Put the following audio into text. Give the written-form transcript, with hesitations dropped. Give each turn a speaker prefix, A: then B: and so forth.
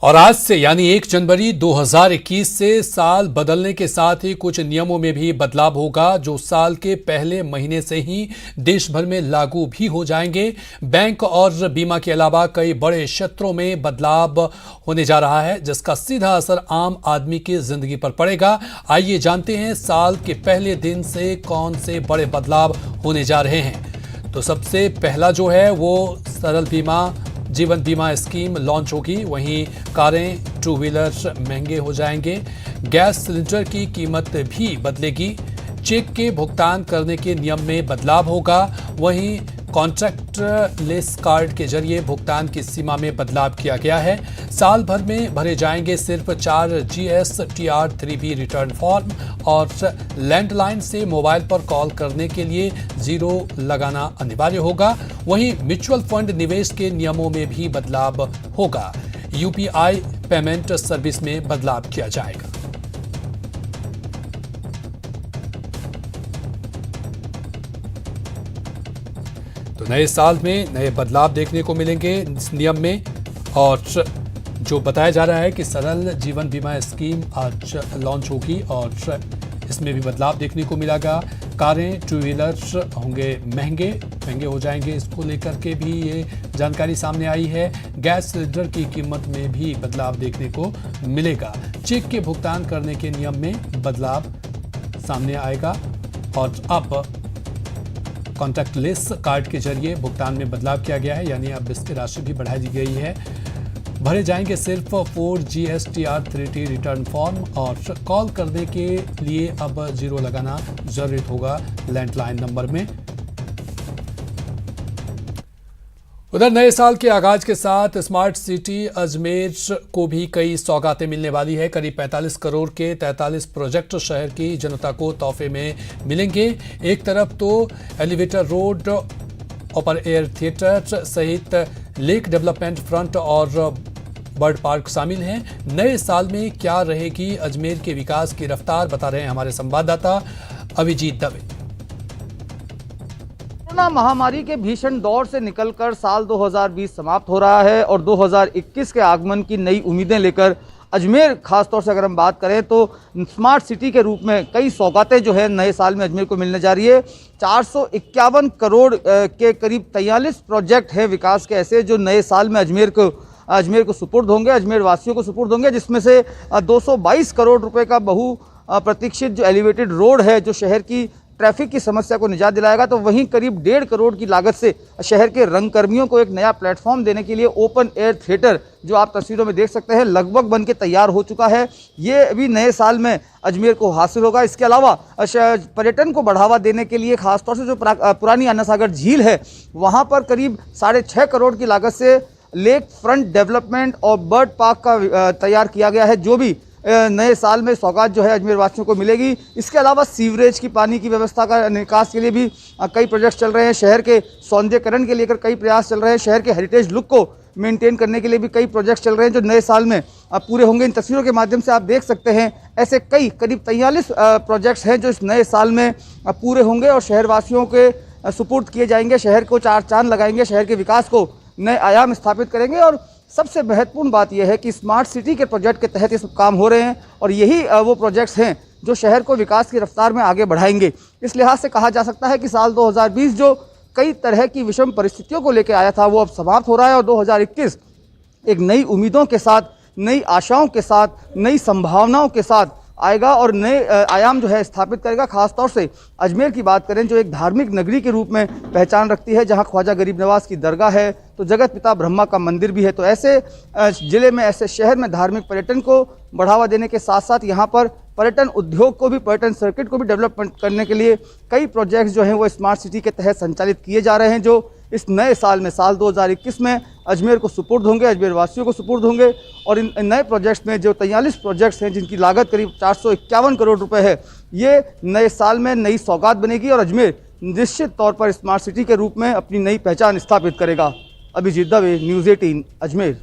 A: और आज से यानी 1 जनवरी 2021 से साल बदलने के साथ ही कुछ नियमों में भी बदलाव होगा, जो साल के पहले महीने से ही देश भर में लागू भी हो जाएंगे। बैंक और बीमा के अलावा कई बड़े क्षेत्रों में बदलाव होने जा रहा है, जिसका सीधा असर आम आदमी की जिंदगी पर पड़ेगा। आइए जानते हैं साल के पहले दिन से कौन से बड़े बदलाव होने जा रहे हैं। तो सबसे पहला जो है वो सरल बीमा जीवन बीमा स्कीम लॉन्च होगी। वहीं कारें, टू व्हीलर महंगे हो जाएंगे। गैस सिलेंडर की कीमत भी बदलेगी। चेक के भुगतान करने के नियम में बदलाव होगा। वहीं कॉन्ट्रैक्ट लेस कार्ड के जरिए भुगतान की सीमा में बदलाव किया गया है। साल भर में भरे जाएंगे सिर्फ 4 GSTR 3B रिटर्न फॉर्म और लैंडलाइन से मोबाइल पर कॉल करने के लिए 0 लगाना अनिवार्य होगा। वहीं म्यूचुअल फंड निवेश के नियमों में भी बदलाव होगा। UPI पेमेंट सर्विस में बदलाव किया जाएगा। तो नए साल में नए बदलाव देखने को मिलेंगे इस नियम में। और जो बताया जा रहा है कि सरल जीवन बीमा स्कीम आज लॉन्च होगी और इसमें भी बदलाव देखने को मिलेगा। कारें, टू व्हीलर्स होंगे महंगे हो जाएंगे। इसको लेकर के भी ये जानकारी सामने आई है। गैस सिलेंडर की कीमत में भी बदलाव देखने को मिलेगा। चेक के भुगतान करने के नियम में बदलाव सामने आएगा और अब कॉन्टैक्टलेस कार्ड के जरिए भुगतान में बदलाव किया गया है, यानी अब इसकी राशि भी बढ़ा दी गई है। भरे जाएंगे सिर्फ 4 GSTR 3T रिटर्न फॉर्म और कॉल करने के लिए अब 0 लगाना जरूरत होगा लैंडलाइन नंबर में। उधर नए साल के आगाज के साथ स्मार्ट सिटी अजमेर को भी कई सौगातें मिलने वाली है। करीब 45 करोड़ के 43 प्रोजेक्ट शहर की जनता को तोहफे में मिलेंगे। एक तरफ तो elevator road, open air theatre सहित लेक डेवलपमेंट फ्रंट और बर्ड पार्क शामिल हैं। नए साल में क्या रहेगी अजमेर के विकास की रफ्तार, बता रहे हैं हमारे संवाददाता अभिजीत दवे।
B: कोरोना महामारी के भीषण दौर से निकलकर साल 2020 समाप्त हो रहा है और 2021 के आगमन की नई उम्मीदें लेकर अजमेर खासतौर से अगर हम बात करें तो स्मार्ट सिटी के रूप में कई सौगातें जो है नए साल में अजमेर को मिलने जा रही है। 451 करोड़ के करीब 43 प्रोजेक्ट हैं विकास के ऐसे, जो नए साल में अजमेर को सुपुर्द होंगे, अजमेर वासियों को सुपुर्द होंगे, जिसमें से 222 करोड़ रुपए का बहु प्रतीक्षित जो एलिवेटेड रोड है, जो शहर की ट्रैफिक की समस्या को निजात दिलाएगा। तो वहीं करीब 1.5 करोड़ की लागत से शहर के रंगकर्मियों को एक नया प्लेटफॉर्म देने के लिए ओपन एयर थिएटर, जो आप तस्वीरों में देख सकते हैं, लगभग बन के तैयार हो चुका है। ये भी नए साल में अजमेर को हासिल होगा। इसके अलावा पर्यटन को बढ़ावा देने के लिए खासतौर से जो पुरानी अन्ना सागर झील है, वहाँ पर करीब 6.5 करोड़ की लागत से लेक फ्रंट डेवलपमेंट और बर्ड पार्क का तैयार किया गया है, जो भी नए साल में सौगात जो है अजमेर वासियों को मिलेगी। इसके अलावा सीवरेज की पानी की व्यवस्था का निकास के लिए भी कई प्रोजेक्ट्स चल रहे हैं। शहर के सौंदर्यकरण के लेकर कई प्रयास चल रहे हैं। शहर के हेरिटेज लुक को मेंटेन करने के लिए भी कई प्रोजेक्ट्स चल रहे हैं, जो नए साल में पूरे होंगे। इन तस्वीरों के माध्यम से आप देख सकते हैं ऐसे करीब 43 प्रोजेक्ट्स हैं जो इस नए साल में पूरे होंगे और शहरवासियों के सुपुर्द किए जाएंगे। शहर को 4 चांद लगाएंगे, शहर के विकास को नए आयाम स्थापित करेंगे। और सबसे महत्वपूर्ण बात यह है कि स्मार्ट सिटी के प्रोजेक्ट के तहत ये सब काम हो रहे हैं और यही वो प्रोजेक्ट्स हैं जो शहर को विकास की रफ्तार में आगे बढ़ाएंगे। इस लिहाज से कहा जा सकता है कि साल 2020 जो कई तरह की विषम परिस्थितियों को लेकर आया था, वो अब समाप्त हो रहा है और 2021 एक नई उम्मीदों के साथ, नई आशाओं के साथ, नई संभावनाओं के साथ आएगा और नए आयाम जो है स्थापित करेगा। खासतौर से अजमेर की बात करें, जो एक धार्मिक नगरी के रूप में पहचान रखती है, जहां ख्वाजा गरीब नवाज की दरगाह है, तो जगत पिता ब्रह्मा का मंदिर भी है। तो ऐसे ज़िले में, ऐसे शहर में धार्मिक पर्यटन को बढ़ावा देने के साथ साथ यहाँ पर पर्यटन उद्योग को भी, पर्यटन सर्किट को भी डेवलपमेंट करने के लिए कई प्रोजेक्ट्स जो हैं वो स्मार्ट सिटी के तहत संचालित किए जा रहे हैं, जो इस नए साल में, साल 2021 में अजमेर को सुपुर्द होंगे, अजमेर वासियों को सुपुर्द होंगे। और इन नए प्रोजेक्ट्स में जो 43 प्रोजेक्ट्स हैं जिनकी लागत करीब 451 करोड़ रुपए है, ये नए साल में नई सौगात बनेगी और अजमेर निश्चित तौर पर स्मार्ट सिटी के रूप में अपनी नई पहचान स्थापित करेगा। अभिजीत दवे, न्यूज़ 18 अजमेर।